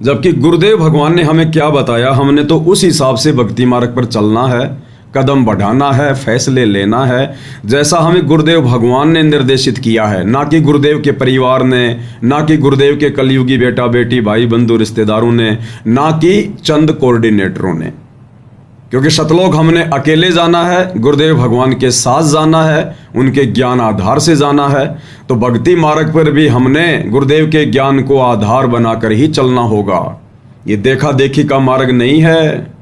जबकि गुरुदेव भगवान ने हमें क्या बताया, हमने तो उस हिसाब से भक्ति मार्ग पर चलना है, कदम बढ़ाना है, फैसले लेना है जैसा हमें गुरुदेव भगवान ने निर्देशित किया है, ना कि गुरुदेव के परिवार ने, ना कि गुरुदेव के कलयुगी बेटा बेटी भाई बंधु रिश्तेदारों ने, ना कि चंद कोऑर्डिनेटरों ने। क्योंकि सतलोक हमने अकेले जाना है, गुरुदेव भगवान के साथ जाना है, उनके ज्ञान आधार से जाना है। तो भक्ति मार्ग पर भी हमने गुरुदेव के ज्ञान को आधार बनाकर ही चलना होगा। ये देखा देखी का मार्ग नहीं है,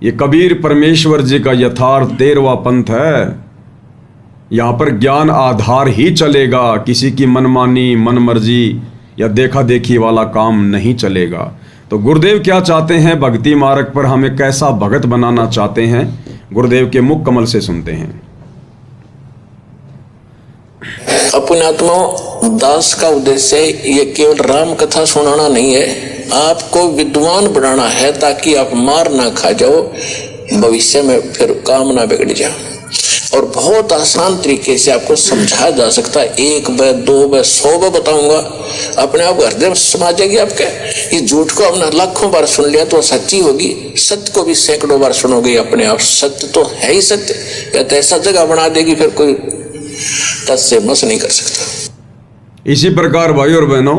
ये कबीर परमेश्वर जी का यथार्थ 13वां पंथ है। यहाँ पर ज्ञान आधार ही चलेगा, किसी की मनमानी मनमर्जी या देखा देखी वाला काम नहीं चलेगा। तो गुरुदेव क्या चाहते हैं, भक्ति मार्ग पर हमें कैसा भगत बनाना चाहते हैं, गुरुदेव के मुख कमल से सुनते हैं। अपनात्मा दास का उद्देश्य ये केवल राम कथा सुनाना नहीं है, आपको विद्वान बनाना है ताकि आप मार ना खा जाओ, भविष्य में फिर काम ना बिगड़ जाओ। और बहुत आसान तरीके से आपको समझाया जा सकता है, 1 बार 2 बार 100 बार बताऊंगा, अपने आप हृदय में समा जाएगी आपके। ये झूठ को हमने लाखों बार सुन लिया तो सच्ची होगी, सत्य को भी सैकड़ों बार सुनोगे अपने आप, सत्य तो है ही सत्य। या तो ऐसा जगह बना देगी फिर कोई टस से मस नहीं कर सकता। इसी प्रकार भाई और बहनों,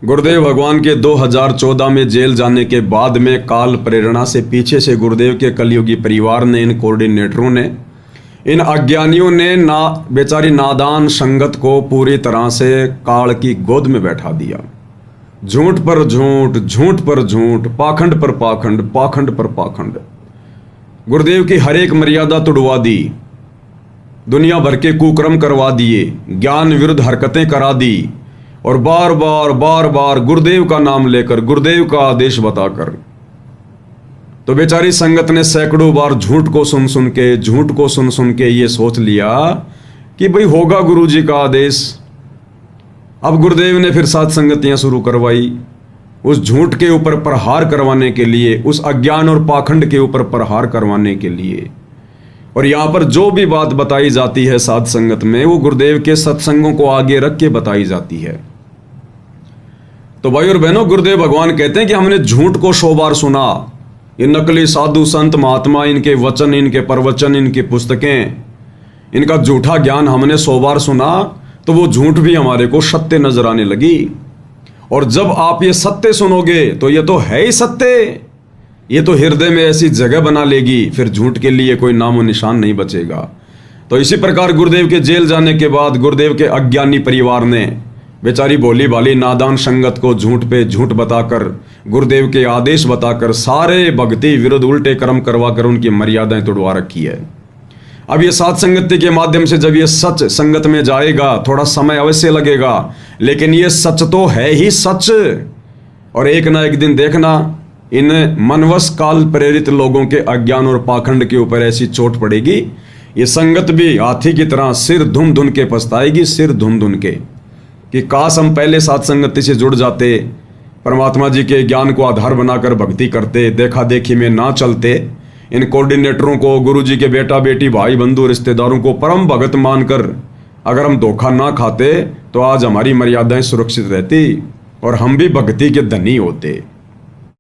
गुरुदेव भगवान के 2014 में जेल जाने के बाद में काल प्रेरणा से पीछे से गुरुदेव के कलयुगी परिवार ने, इन कोऑर्डिनेटरों ने, इन अज्ञानियों ने बेचारी नादान संगत को पूरी तरह से काल की गोद में बैठा दिया। झूठ पर झूठ, झूठ पर झूठ, पाखंड पर पाखंड, पाखंड पर पाखंड, गुरुदेव की हर एक मर्यादा तोड़वा दी, दुनिया भर के कुकर्म करवा दिए, ज्ञान विरुद्ध हरकतें करा दी, और बार बार गुरुदेव का नाम लेकर, गुरुदेव का आदेश बताकर। तो बेचारी संगत ने सैकड़ों बार झूठ को सुन सुन के ये सोच लिया कि भाई होगा गुरुजी का आदेश। अब गुरुदेव ने फिर सात संगतियां शुरू करवाई, उस झूठ के ऊपर प्रहार करवाने के लिए, उस अज्ञान और पाखंड के ऊपर प्रहार करवाने के लिए। और यहाँ पर जो भी बात बताई जाती है साध संगत में, वो गुरुदेव के सत्संगों को आगे रख के बताई जाती है। तो भाई और बहनों, गुरुदेव भगवान कहते हैं कि हमने झूठ को 100 बार सुना, ये नकली साधु संत महात्मा, इनके वचन, इनके प्रवचन, इनकी पुस्तकें, इनका झूठा ज्ञान हमने 100 बार सुना, तो वो झूठ भी हमारे को सत्य नजर आने लगी। और जब आप ये सत्य सुनोगे तो ये तो है ही सत्य, ये तो हृदय में ऐसी जगह बना लेगी, फिर झूठ के लिए कोई नामो निशान नहीं बचेगा। तो इसी प्रकार गुरुदेव के जेल जाने के बाद गुरुदेव के अज्ञानी परिवार ने बेचारी भोली भाली नादान संगत को झूठ पे झूठ बताकर, गुरुदेव के आदेश बताकर, सारे भक्ति विरुद्ध उल्टे कर्म करवाकर उनकी मर्यादाएं तोड़वा रखी है। अब ये सात संगति के माध्यम से जब ये सच संगत में जाएगा, थोड़ा समय अवश्य लगेगा, लेकिन ये सच तो है ही सच। और एक ना एक दिन देखना, इन मनवश काल प्रेरित लोगों के अज्ञान और पाखंड के ऊपर ऐसी चोट पड़ेगी, ये संगत भी हाथी की तरह सिर धुन धुन के पछताएगी, सिर धुन धुन के, कि काश हम पहले सात संगति से जुड़ जाते, परमात्मा जी के ज्ञान को आधार बनाकर भक्ति करते, देखा देखी में ना चलते, इन कोऑर्डिनेटरों को, गुरु जी के बेटा बेटी भाई बंधु रिश्तेदारों को परम भगत मानकर अगर हम धोखा ना खाते, तो आज हमारी मर्यादाएं सुरक्षित रहती और हम भी भक्ति के धनी होते।